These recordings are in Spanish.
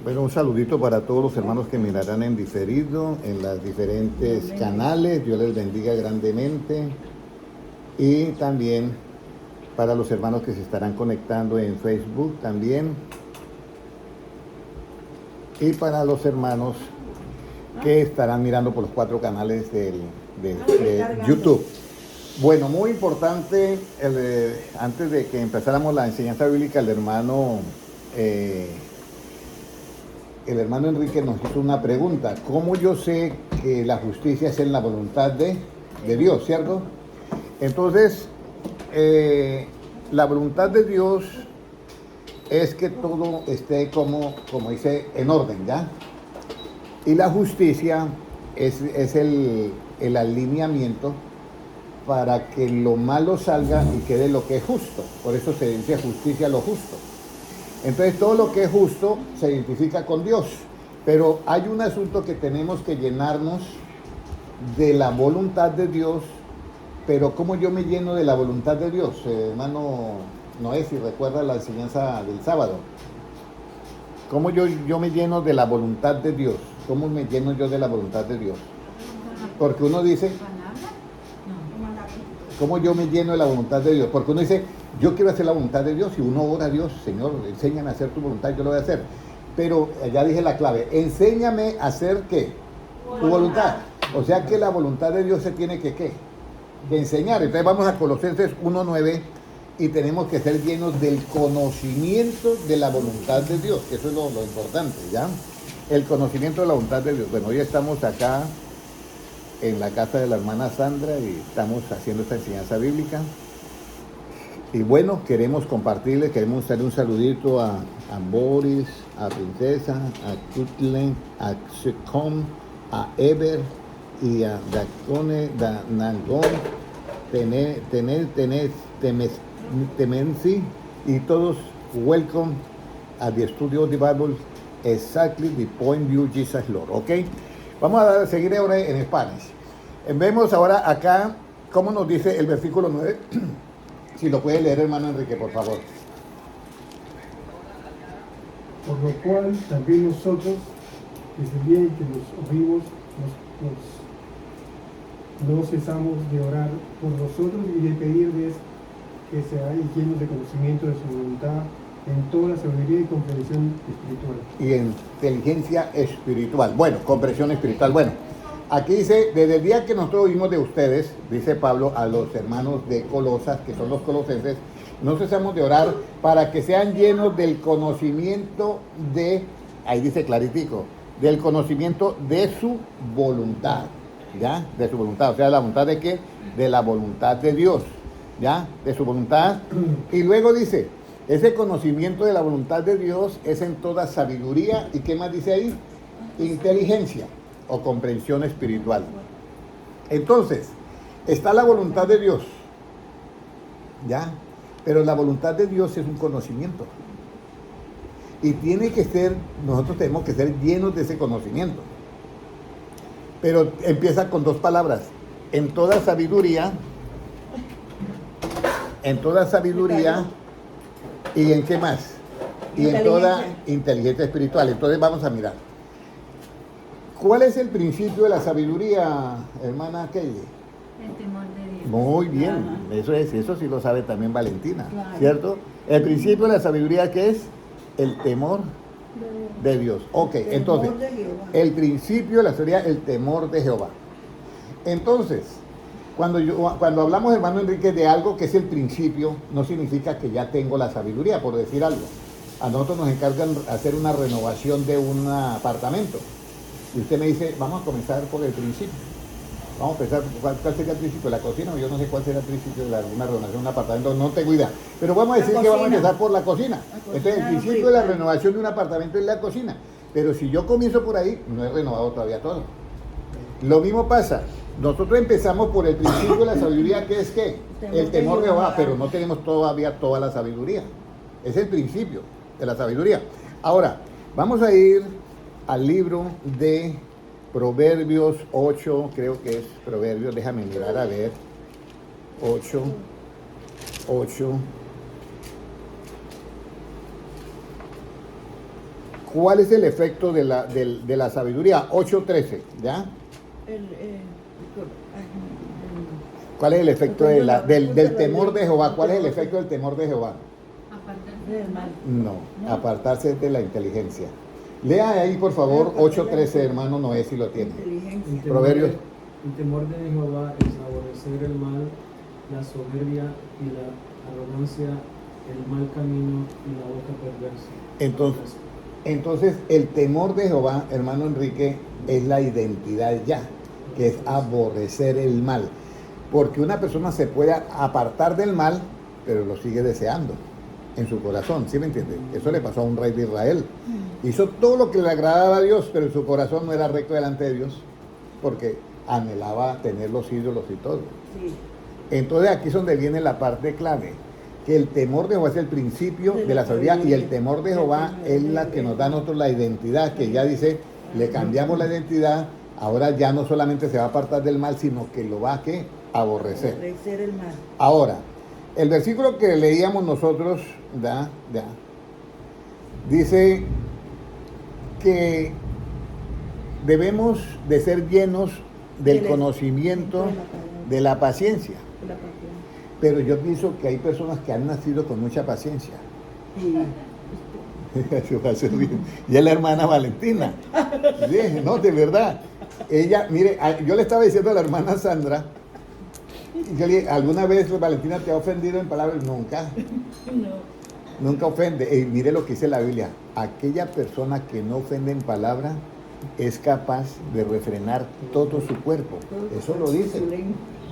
Bueno, un saludito para todos los hermanos que mirarán en diferido en las diferentes canales. Dios les bendiga grandemente. Y también para los hermanos que se estarán conectando en Facebook también. Y para los hermanos que estarán mirando por los 4 canales de YouTube. Bueno, muy importante, antes de que empezáramos la enseñanza bíblica, el hermano Enrique nos hizo una pregunta. ¿Cómo yo sé que la justicia es en la voluntad de Dios, cierto? Entonces, la voluntad de Dios es que todo esté como dice, en orden, ¿ya? Y la justicia es el alineamiento para que lo malo salga y quede lo que es justo. Por eso se dice justicia lo justo. Entonces todo lo que es justo se identifica con Dios. Pero hay un asunto que tenemos que llenarnos de la voluntad de Dios. Pero ¿cómo yo me lleno de la voluntad de Dios? Hermano Noé, si recuerda la enseñanza del sábado. ¿Cómo yo me lleno de la voluntad de Dios? ¿Cómo me lleno yo de la voluntad de Dios? Porque uno dice, ¿cómo yo me lleno de la voluntad de Dios? Porque uno dice, yo quiero hacer la voluntad de Dios y uno ora a Dios, Señor, enséñame a hacer tu voluntad, yo lo voy a hacer. Pero ya dije la clave, enséñame a hacer ¿qué? Tu voluntad. O sea que la voluntad de Dios se tiene que enseñar. Entonces vamos a Colosenses 1:9 y tenemos que ser llenos del conocimiento de la voluntad de Dios, que eso es lo importante, ¿ya? El conocimiento de la voluntad de Dios. Bueno, hoy estamos acá en la casa de la hermana Sandra y estamos haciendo esta enseñanza bíblica. Y bueno, queremos compartirles, queremos darle un saludito a Boris, a Princesa, a Kutlen, a Secom, a Ever y a Dacone, Nangón, Temensi, y todos welcome a the studio of the Bible, exactly the point you Jesus Lord, ¿ok? Vamos a seguir ahora en español. Vemos ahora acá cómo nos dice el versículo 9. Si lo puede leer, hermano Enrique, por favor. Por lo cual también nosotros, desde el día en que nos oímos, no cesamos de orar por vosotros y de pedirles que seáis llenos de conocimiento de su voluntad en toda la sabiduría y comprensión espiritual. Y inteligencia espiritual. Bueno, comprensión espiritual. Bueno, aquí dice, desde el día que nosotros oímos de ustedes, dice Pablo a los hermanos de Colosas, que son los colosenses, no cesamos de orar para que sean llenos del conocimiento de, ahí dice claritico, del conocimiento de su voluntad, ¿ya? De su voluntad, o sea, ¿la voluntad de qué? De la voluntad de Dios, ¿ya? De su voluntad. Y luego dice, ese conocimiento de la voluntad de Dios es en toda sabiduría, ¿y qué más dice ahí? Inteligencia o comprensión espiritual. Entonces, está la voluntad de Dios, ¿ya? Pero la voluntad de Dios es un conocimiento. Y tiene que ser, nosotros tenemos que ser llenos de ese conocimiento. Pero empieza con 2 palabras. En toda sabiduría, ¿y en qué más? Y en toda inteligencia espiritual. Entonces vamos a mirar. ¿Cuál es el principio de la sabiduría, hermana Kelly? El temor de Dios. Muy bien, eso sí lo sabe también Valentina, claro. ¿Cierto? El principio de la sabiduría, ¿qué es? El temor de Dios. Ok, entonces, el principio de la sabiduría, el temor de Jehová. Entonces, cuando hablamos, hermano Enrique, de algo que es el principio, no significa que ya tengo la sabiduría, por decir algo. A nosotros nos encargan hacer una renovación de un apartamento. Y usted me dice, vamos a comenzar por el principio. Vamos a pensar, ¿cuál sería el principio de la cocina? Yo no sé cuál será el principio de alguna renovación de un apartamento, no tengo idea. Pero vamos a decir que vamos a empezar por la cocina. Entonces, el principio de la renovación de un apartamento es la cocina. Pero si yo comienzo por ahí, no he renovado todavía todo. Lo mismo pasa. Nosotros empezamos por el principio de la sabiduría, que es ¿qué? El temor de Jehová, pero no tenemos todavía toda la sabiduría. Es el principio de la sabiduría. Ahora, vamos a ir al libro de Proverbios 8, creo que es Proverbios, déjame mirar a ver, 8, ¿cuál es el efecto de la sabiduría? 8:13, ¿ya? ¿Cuál es el efecto del temor de Jehová? ¿Cuál es el efecto del temor de Jehová? Apartarse del mal. No, apartarse de la inteligencia. Lea ahí, por favor, 8:13, hermano Noé, si lo tiene. Proverbios. El temor de Jehová es aborrecer el mal, la soberbia y la arrogancia, el mal camino y la boca perversa. Entonces, el temor de Jehová, hermano Enrique, es la identidad ya, que es aborrecer el mal. Porque una persona se puede apartar del mal, pero lo sigue deseando en su corazón, ¿sí me entiende? Eso le pasó a un rey de Israel. Hizo todo lo que le agradaba a Dios, pero en su corazón no era recto delante de Dios, porque anhelaba tener los ídolos y todo. Sí. Entonces aquí es donde viene la parte clave, que el temor de Jehová es el principio de la sabiduría, y el temor de Jehová es la que nos da a nosotros la identidad, que ya dice, le cambiamos la identidad, ahora ya no solamente se va a apartar del mal, sino que lo va a ¿qué? Aborrecer. Aborrecer el mal. Ahora, el versículo que leíamos nosotros, dice que debemos de ser llenos del conocimiento de la paciencia. Pero yo pienso que hay personas que han nacido con mucha paciencia. Y es la hermana Valentina. Sí, no, de verdad. Ella, mire, yo le estaba diciendo a la hermana Sandra, yo le dije, ¿alguna vez Valentina te ha ofendido en palabras? Nunca. Nunca ofende. Y mire lo que dice la Biblia. Aquella persona que no ofende en palabra es capaz de refrenar todo su cuerpo. Eso lo dice.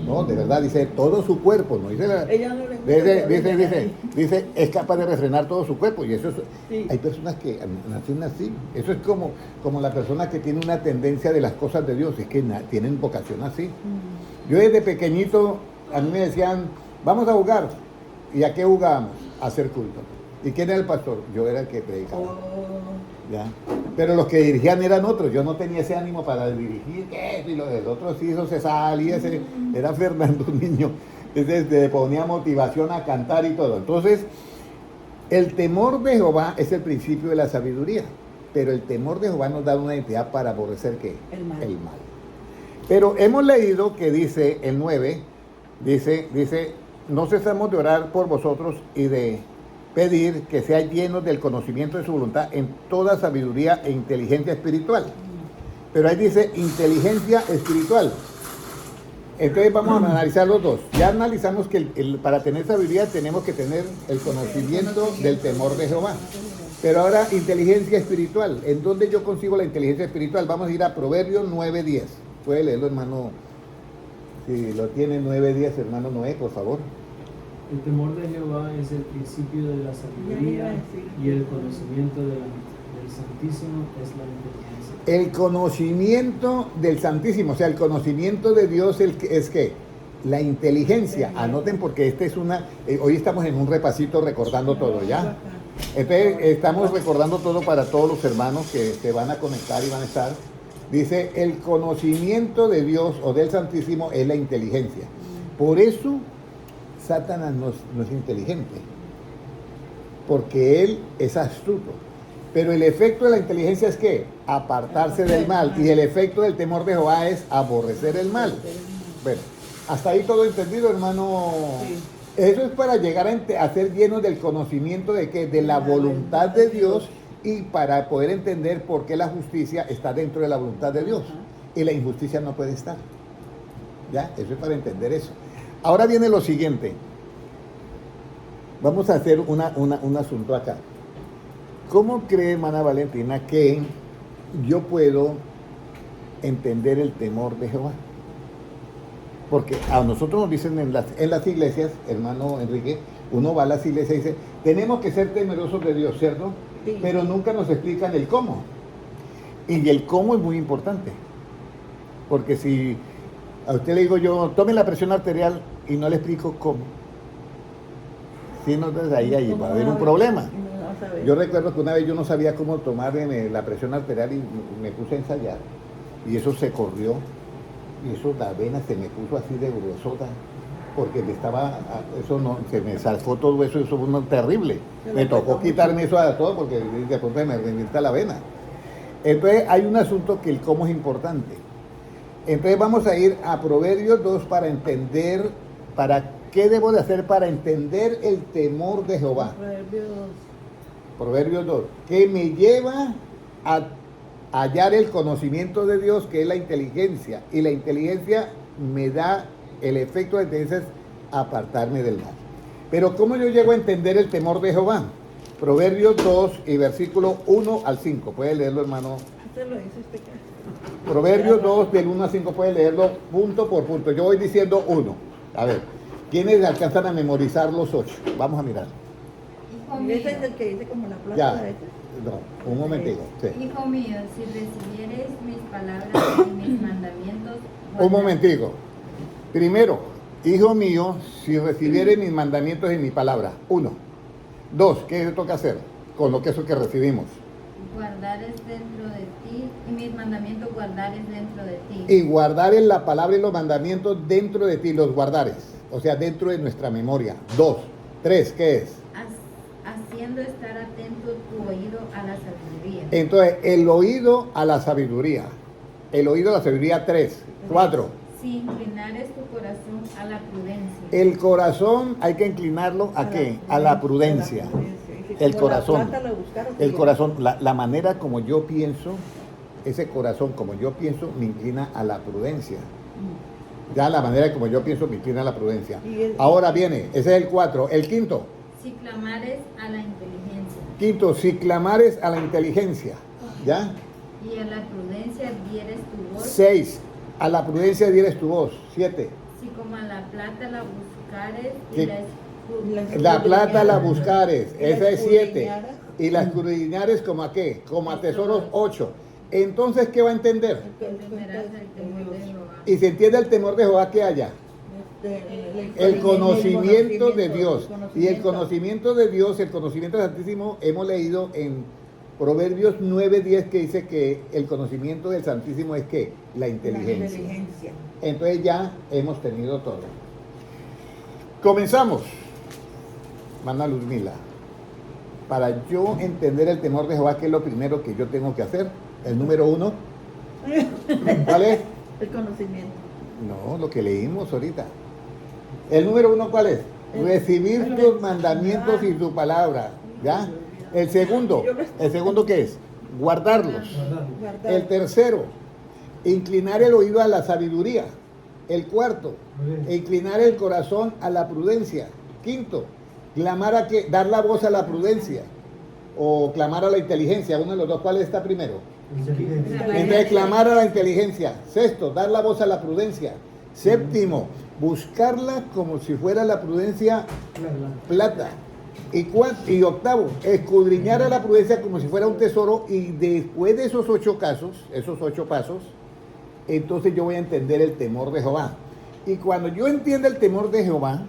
No, de verdad, dice todo su cuerpo. No dice Ella no le dice, es capaz de refrenar todo su cuerpo. Y eso es, Sí. hay personas que nacen así. Eso es como la persona que tiene una tendencia de las cosas de Dios. Es que tienen vocación así. Yo desde pequeñito, a mí me decían, vamos a jugar. ¿Y a qué jugábamos? A hacer culto. ¿Y quién era el pastor? Yo era el que predicaba. ¿Ya? Pero los que dirigían eran otros. Yo no tenía ese ánimo para dirigir. ¿Qué? Y los del otro sí, eso se salía. Era Fernando, un niño. Entonces le ponía motivación a cantar y todo. Entonces, el temor de Jehová es el principio de la sabiduría. Pero el temor de Jehová nos da una identidad para aborrecer ¿qué? El mal. El mal. Pero hemos leído que dice el 9, dice, no cesamos de orar por vosotros y de pedir que sea llenos del conocimiento de su voluntad en toda sabiduría e inteligencia espiritual. Pero ahí dice inteligencia espiritual. Entonces vamos a analizar los dos. Ya analizamos que para tener sabiduría tenemos que tener el conocimiento del temor de Jehová. Pero ahora inteligencia espiritual. ¿En dónde yo consigo la inteligencia espiritual? Vamos a ir a Proverbios 9:10. Puede leerlo, hermano. Si lo tiene 9:10, hermano Noé, por favor. El temor de Jehová es el principio de la sabiduría y el conocimiento del Santísimo es la inteligencia. El conocimiento del Santísimo, o sea, el conocimiento de Dios es ¿qué? La inteligencia. Anoten porque esta es hoy estamos en un repasito recordando todo, ¿ya? Entonces estamos recordando todo para todos los hermanos que se van a conectar y van a estar. Dice, el conocimiento de Dios o del Santísimo es la inteligencia. Por eso Satanás no es inteligente, porque él es astuto. Pero el efecto de la inteligencia es ¿qué? Apartarse del mal. Y el efecto del temor de Jehová es aborrecer el mal. Bueno, hasta ahí todo entendido, hermano. Sí. Eso es para llegar a ser llenos del conocimiento de ¿qué? De la voluntad de Dios, y para poder entender por qué la justicia está dentro de la voluntad de Dios y la injusticia no puede estar. ¿Ya? Eso es para entender eso. Ahora viene lo siguiente. Vamos a hacer un asunto acá. ¿Cómo cree, hermana Valentina, que yo puedo entender el temor de Jehová? Porque a nosotros nos dicen en las iglesias, hermano Enrique, uno va a las iglesias y dice, tenemos que ser temerosos de Dios, ¿cierto? Sí. Pero nunca nos explican el cómo. Y el cómo es muy importante. Porque si a usted le digo yo, tome la presión arterial y no le explico cómo, si no, entonces ahí va a haber un problema. Yo recuerdo que una vez yo no sabía cómo tomar la presión arterial y me puse a ensayar. Y eso se corrió. Y eso, la vena se me puso así de gruesota. porque eso no, se me zafó todo eso, eso fue terrible. Me tocó quitarme eso a todo porque de pronto me revienta la vena. Entonces hay un asunto que el cómo es importante. Entonces vamos a ir a Proverbios 2 para entender, qué debo de hacer para entender el temor de Jehová. Proverbios 2, que me lleva a hallar el conocimiento de Dios, que es la inteligencia, y la inteligencia me da el efecto de entonces apartarme del mal. Pero ¿cómo yo llego a entender el temor de Jehová? Proverbios 2 y versículo 1 al 5. Puede leerlo, hermano. Proverbios 2 del 1 al 5, puede leerlo punto por punto. Yo voy diciendo 1. A ver, ¿quiénes alcanzan a memorizar los 8? Vamos a mirar. Ese es el que dice como la plaza Ya. de ese. No, un momentico. Sí. Hijo mío, si recibieres mis palabras y mis mandamientos... Un momentico. Primero, hijo mío, si recibieres mis mandamientos y mi palabra. 1. 2, ¿qué toca hacer con lo que eso que recibimos? Guardares dentro de ti, y mis mandamientos guardares dentro de ti. Y guardar en la palabra y los mandamientos dentro de ti, los guardares. O sea, dentro de nuestra memoria. 2. 3, ¿qué es? Haciendo estar atento tu oído a la sabiduría. Entonces, el oído a la sabiduría. El oído a la sabiduría 3. 4. Si inclinares tu corazón a la prudencia. El corazón hay que inclinarlo ¿a qué? A la prudencia. El corazón. El corazón, la manera como yo pienso, ese corazón como yo pienso, me inclina a la prudencia. Ya la manera como yo pienso me inclina a la prudencia. Ahora viene, ese es el 4. El quinto. Si clamares a la inteligencia. Quinto, si clamares a la inteligencia. ¿Ya? Y a la prudencia dieres tu voz. 6. A la prudencia dieres tu voz. 7. Si como a la plata la buscares ¿Qué? y La plata la buscares. Esa es 7. Y la escudriñares como a qué? Como a tesoros 8. Entonces, ¿qué va a entender? entenderás el temor de Jehová. Y se entiende el temor de Jehová que haya. El conocimiento de Dios. Y el conocimiento de Dios, el conocimiento del Santísimo, hemos leído en Proverbios 9:10 que dice que el conocimiento del Santísimo es que la inteligencia. Entonces ya hemos tenido todo. Comenzamos. Manda Luzmila. Para yo entender el temor de Jehová, ¿qué es lo primero que yo tengo que hacer? El número 1. ¿Cuál es? El conocimiento. No, lo que leímos ahorita. El número 1, ¿cuál es? Recibir tus mandamientos y tu palabra. ¿Ya? ¿El segundo qué es? Guardarlos. El tercero, inclinar el oído a la sabiduría. El cuarto, inclinar el corazón a la prudencia. Quinto, clamar a que, dar la voz a la prudencia. O clamar a la inteligencia. Uno de los dos, ¿cuál está primero? Entonces, clamar a la inteligencia. Sexto, dar la voz a la prudencia. Séptimo, buscarla como si fuera la prudencia plata. Y octavo, escudriñar a la prudencia como si fuera un tesoro. Y después de esos 8 pasos, entonces yo voy a entender el temor de Jehová. Y cuando yo entienda el temor de Jehová,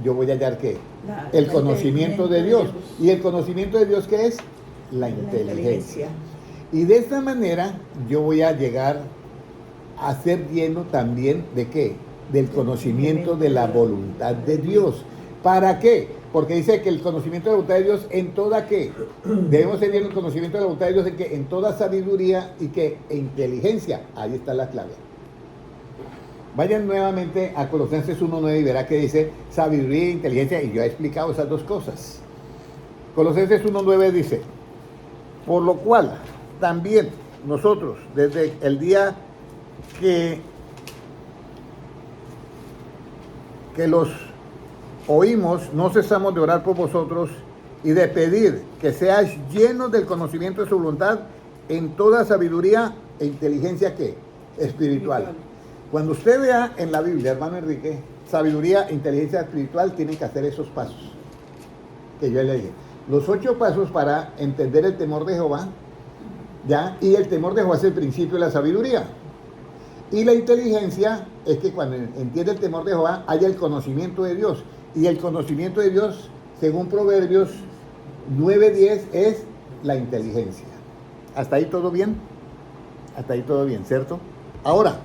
yo voy a hallar ¿qué? El conocimiento de Dios. ¿Y el conocimiento de Dios qué es? La inteligencia. Y de esta manera yo voy a llegar a ser lleno también ¿de qué? Del conocimiento de la voluntad de Dios. ¿Para qué? Porque dice que el conocimiento de la voluntad de Dios en toda ¿qué? Debemos tener el conocimiento de la voluntad de Dios en toda sabiduría y que inteligencia. Ahí está la clave. Vayan nuevamente a Colosenses 1:9 y verá que dice sabiduría e inteligencia, y yo he explicado esas dos cosas. Colosenses 1:9 dice: por lo cual también nosotros desde el día que los oímos, no cesamos de orar por vosotros y de pedir que seáis llenos del conocimiento de su voluntad en toda sabiduría e inteligencia ¿qué? Espiritual. Cuando usted vea en la Biblia, hermano Enrique, sabiduría e inteligencia espiritual, tienen que hacer esos pasos que yo le dije. Los 8 pasos para entender el temor de Jehová, ¿ya? Y el temor de Jehová es el principio de la sabiduría. Y la inteligencia es que cuando entiende el temor de Jehová, haya el conocimiento de Dios. Y el conocimiento de Dios, según Proverbios 9:10, es la inteligencia. ¿Hasta ahí todo bien? Hasta ahí todo bien, ¿cierto? Ahora,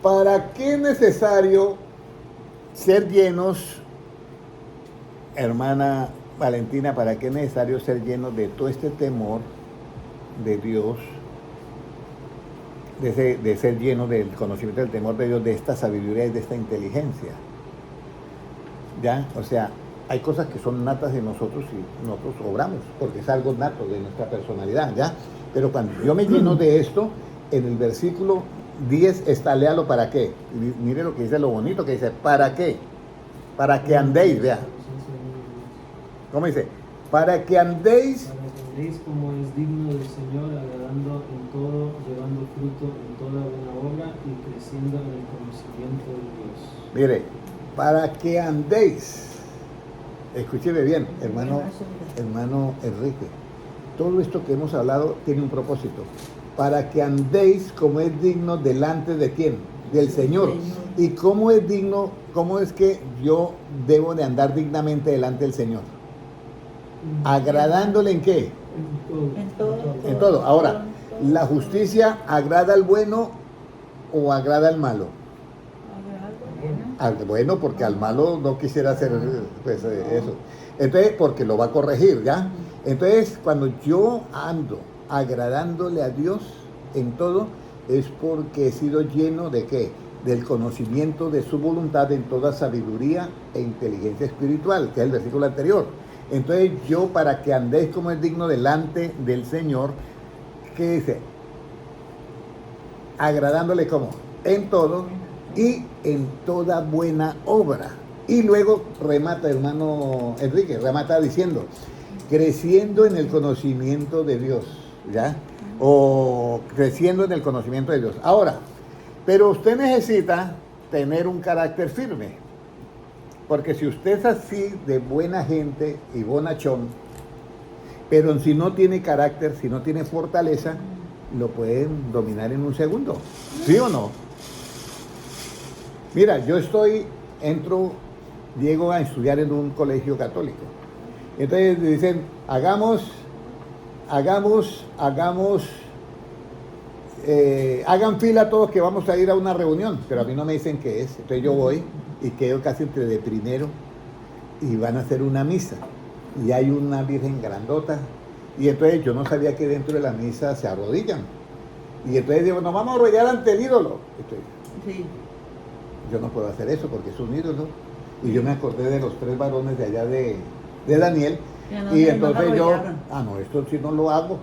¿Para qué es necesario ser llenos, hermana Valentina, para qué es necesario ser llenos de todo este temor de Dios, de ser llenos del conocimiento del temor de Dios, de esta sabiduría y de esta inteligencia? ¿Ya? O sea, hay cosas que son natas de nosotros y nosotros obramos, porque es algo nato de nuestra personalidad, ¿ya? Pero cuando yo me lleno de esto, en el versículo 10 está, léalo, ¿para qué? Y mire lo que dice, lo bonito que dice, ¿para qué? Para que andéis, vea. ¿Cómo dice? Para que andéis. Para que andéis como es digno del Señor, agradando en todo, llevando fruto en toda buena obra y creciendo en el conocimiento de Dios. Mire, para que andéis. Escúcheme bien, hermano Enrique. Todo esto que hemos hablado tiene un propósito. Para que andéis como es digno delante de ¿quién? Del Señor. ¿Y cómo es digno, cómo es que yo debo de andar dignamente delante del Señor? ¿Agradándole en qué? En todo. En todo. Ahora, ¿la justicia agrada al bueno o agrada al malo? Al bueno, porque al malo no quisiera hacer pues, eso. Entonces, porque lo va a corregir, ¿ya? Entonces, cuando yo ando agradándole a Dios en todo, es porque he sido lleno de ¿qué? Del conocimiento de su voluntad en toda sabiduría e inteligencia espiritual, que es el versículo anterior. Entonces yo, para que andéis como es digno delante del Señor, ¿qué dice? Agradándole como en todo y en toda buena obra. Y luego remata, hermano Enrique, remata diciendo, creciendo en el conocimiento de Dios, ¿ya? O creciendo en el conocimiento de Dios. Ahora, pero usted necesita tener un carácter firme. Porque si usted es así de buena gente y bonachón, pero si no tiene carácter, si no tiene fortaleza, lo pueden dominar en un segundo. ¿Sí o no? Mira, yo llego a estudiar en un colegio católico. Entonces dicen, hagan fila todos que vamos a ir a una reunión, pero a mí no me dicen qué es. Entonces yo voy y quedo casi entre de primero y van a hacer una misa. Y hay una virgen grandota. Y entonces yo no sabía que dentro de la misa se arrodillan. Y entonces digo, nos vamos a arrodillar ante el ídolo. Entonces, Sí. yo no puedo hacer eso porque es un ídolo. Y yo me acordé de los 3 varones de allá de Daniel. Y entonces no, esto sí no lo hago.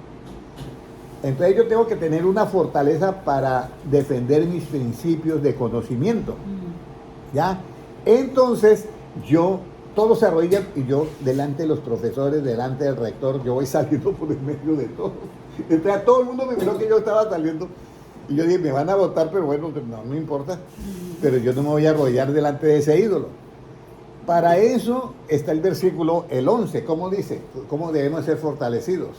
Entonces yo tengo que tener una fortaleza para defender mis principios de conocimiento. ¿Ya? Entonces todos se arrodillan y yo delante de los profesores, delante del rector, yo voy saliendo por el medio de todos. Entonces todo el mundo me miró que yo estaba saliendo y yo dije, me van a votar, pero bueno, no me importa. Pero yo no me voy a arrodillar delante de ese ídolo. Para eso está el versículo, el 11, ¿cómo dice? ¿Cómo debemos ser fortalecidos?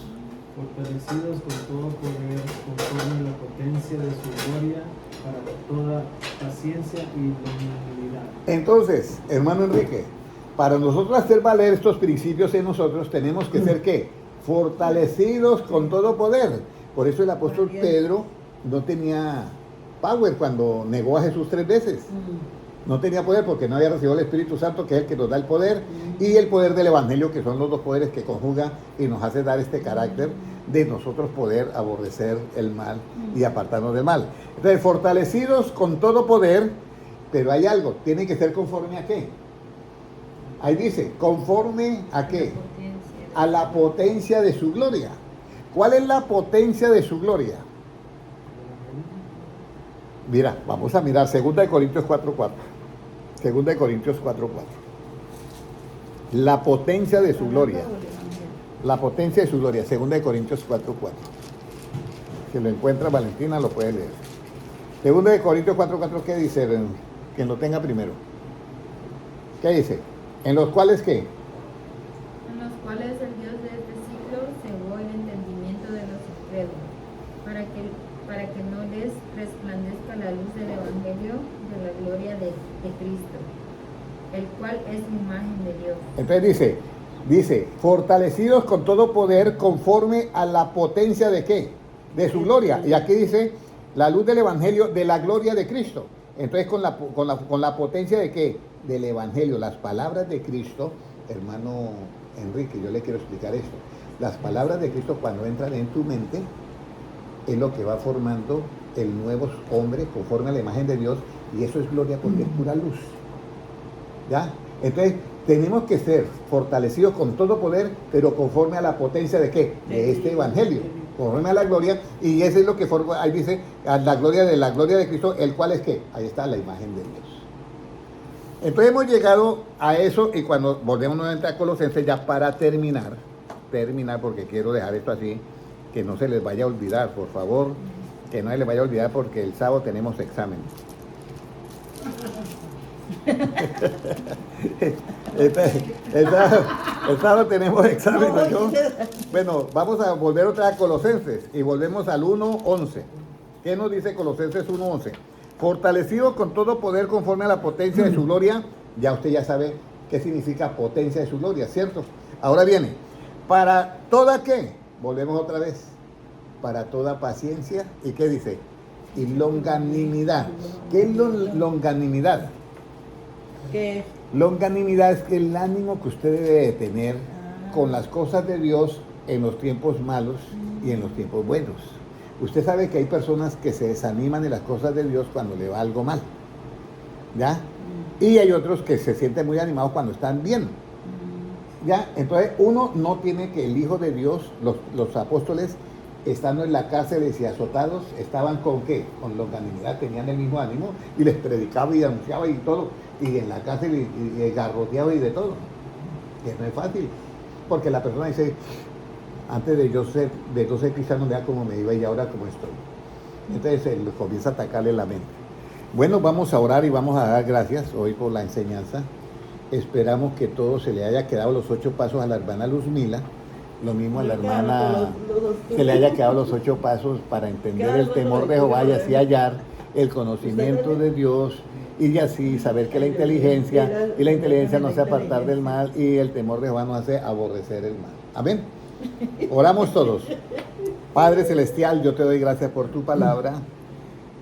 Fortalecidos con todo poder, conforme la potencia de su gloria, para toda paciencia y longanimidad. Entonces, hermano Enrique, para nosotros hacer valer estos principios en nosotros, tenemos que ser ¿qué? Fortalecidos con todo poder. Por eso el apóstol Pedro no tenía power cuando negó a Jesús 3 veces. No tenía poder porque no había recibido el Espíritu Santo, que es el que nos da el poder, y el poder del Evangelio, que son los 2 poderes que conjugan y nos hace dar este carácter de nosotros poder aborrecer el mal y apartarnos del mal. Entonces, fortalecidos con todo poder, pero hay algo, tiene que ser conforme a qué. Ahí dice, conforme a qué. A la potencia de su gloria. ¿Cuál es la potencia de su gloria? Mira, vamos a mirar 2 Corintios 4:4. 2 Corintios 4:4. La potencia de su gloria. La potencia de su gloria. 2 Corintios 4:4. Si lo encuentra Valentina, lo puede leer. 2 Corintios 4:4, ¿qué dice? Quien lo tenga primero. ¿Qué dice? ¿En los cuales qué? En los cuales el Dios de este siglo cegó el entendimiento de los incrédulos, para que no les resplandezca la luz del Evangelio de la gloria de Cristo, el cual es imagen de Dios. Entonces dice, fortalecidos con todo poder conforme a la potencia de qué? De su gloria. Y aquí dice, la luz del Evangelio de la gloria de Cristo. Entonces con la potencia de qué? Del Evangelio, las palabras de Cristo, hermano Enrique, yo le quiero explicar esto. Las palabras de Cristo cuando entran en tu mente es lo que va formando el nuevo hombre conforme a la imagen de Dios, y eso es gloria porque es pura luz. ¿Ya? Entonces tenemos que ser fortalecidos con todo poder, pero conforme a la potencia de qué? De este Evangelio, conforme a la gloria, y eso es lo que forma, ahí dice, a la gloria de Cristo, el cual es qué? Ahí está la imagen de Dios. Entonces hemos llegado a eso, y cuando volvemos nuevamente a Colosenses, ya para terminar, porque quiero dejar esto así, que no se les vaya a olvidar, por favor, que no se les vaya a olvidar, porque el sábado tenemos examen. El sábado tenemos examen, ¿no? Bueno, vamos a volver otra vez a Colosenses, y volvemos al 1:11. ¿Qué nos dice Colosenses 1:11? Fortalecido con todo poder conforme a la potencia de su gloria. Ya usted ya sabe qué significa potencia de su gloria, ¿cierto? Ahora viene, ¿para toda qué? Volvemos otra vez. Para toda paciencia. ¿Y qué dice? Y longanimidad. ¿Qué es longanimidad? ¿Qué? Longanimidad es que el ánimo que usted debe de tener con las cosas de Dios en los tiempos malos y en los tiempos buenos. Usted sabe que hay personas que se desaniman de las cosas de Dios cuando le va algo mal, ¿ya? Y hay otros que se sienten muy animados cuando están bien, ¿ya? Entonces uno no tiene que, el Hijo de Dios, los apóstoles, estando en la cárcel y azotados, estaban con ¿qué? Con longanimidad, tenían el mismo ánimo y les predicaba y anunciaba y todo, y en la cárcel y garroteaba y de todo. Que no es fácil, porque la persona dice, antes de yo ser cristiano, vea cómo me iba y ahora cómo estoy. Entonces él comienza a atacarle la mente. Bueno, vamos a orar y vamos a dar gracias hoy por la enseñanza. Esperamos que todo se le haya quedado los 8 pasos a la hermana Luzmila. Lo mismo a la hermana, que le haya quedado los 8 pasos para entender el temor de Jehová y así hallar el conocimiento de Dios, y así saber que la inteligencia no hace apartar del mal, y el temor de Jehová no hace aborrecer el mal. Amén. Oramos todos. Padre Celestial, yo te doy gracias por tu palabra,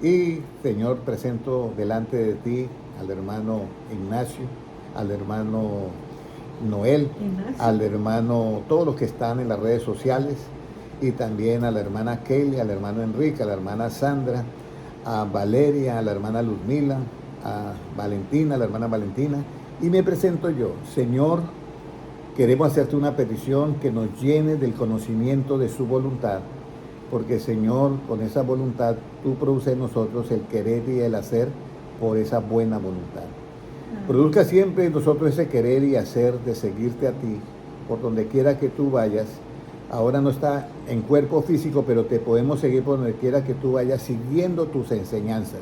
y Señor, presento delante de ti al hermano Ignacio, al hermano Noel, al hermano, todos los que están en las redes sociales, y también a la hermana Kelly, al hermano Enrique, a la hermana Sandra, a Valeria, a la hermana Luzmila, a Valentina, a la hermana Valentina, y me presento yo. Señor, queremos hacerte una petición, que nos llene del conocimiento de su voluntad, porque Señor, con esa voluntad tú produces en nosotros el querer y el hacer por esa buena voluntad. Produzca siempre en nosotros ese querer y hacer de seguirte a ti, por donde quiera que tú vayas. Ahora no está en cuerpo físico, pero te podemos seguir por donde quiera que tú vayas, siguiendo tus enseñanzas.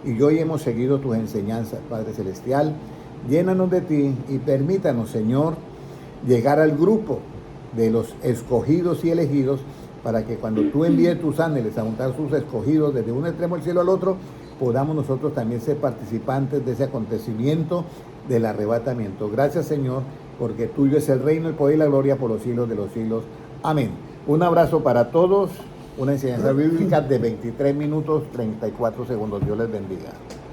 Y hoy hemos seguido tus enseñanzas, Padre Celestial. Llénanos de ti y permítanos, Señor, llegar al grupo de los escogidos y elegidos, para que cuando tú envíes tus ángeles a juntar sus escogidos desde un extremo del cielo al otro, podamos nosotros también ser participantes de ese acontecimiento del arrebatamiento. Gracias, Señor, porque tuyo es el reino, el poder y la gloria por los siglos de los siglos. Amén. Un abrazo para todos. Una enseñanza bíblica de 23 minutos 34 segundos. Dios les bendiga.